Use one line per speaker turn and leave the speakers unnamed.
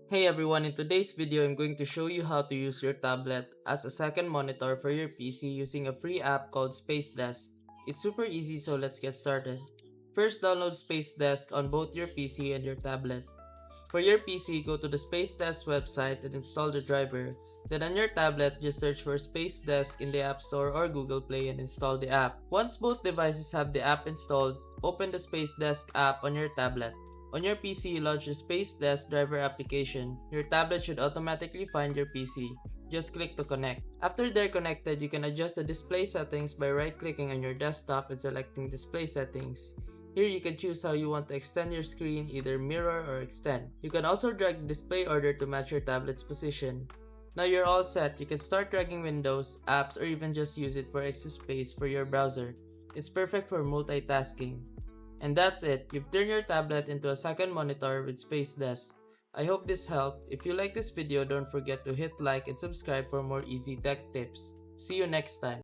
Hey everyone, in today's video I'm going to show you how to use your tablet as a second monitor for your PC using a free app called SpaceDesk. It's super easy, so let's get started. First, download SpaceDesk on both your PC and your tablet. For your PC, go to the SpaceDesk website and install the driver. Then on your tablet, just search for SpaceDesk in the App Store or Google Play and install the app. Once both devices have the app installed, open the SpaceDesk app on your tablet. On your PC, launch the SpaceDesk driver application. Your tablet should automatically find your PC. Just click to connect. After they're connected, you can adjust the display settings by right-clicking on your desktop and selecting Display Settings. Here you can choose how you want to extend your screen, either mirror or extend. You can also drag the display order to match your tablet's position. Now you're all set, you can start dragging windows, apps, or even just use it for extra space for your browser. It's perfect for multitasking. And that's it, you've turned your tablet into a second monitor with SpaceDesk. I hope this helped. If you like this video, don't forget to hit like and subscribe for more easy tech tips. See you next time.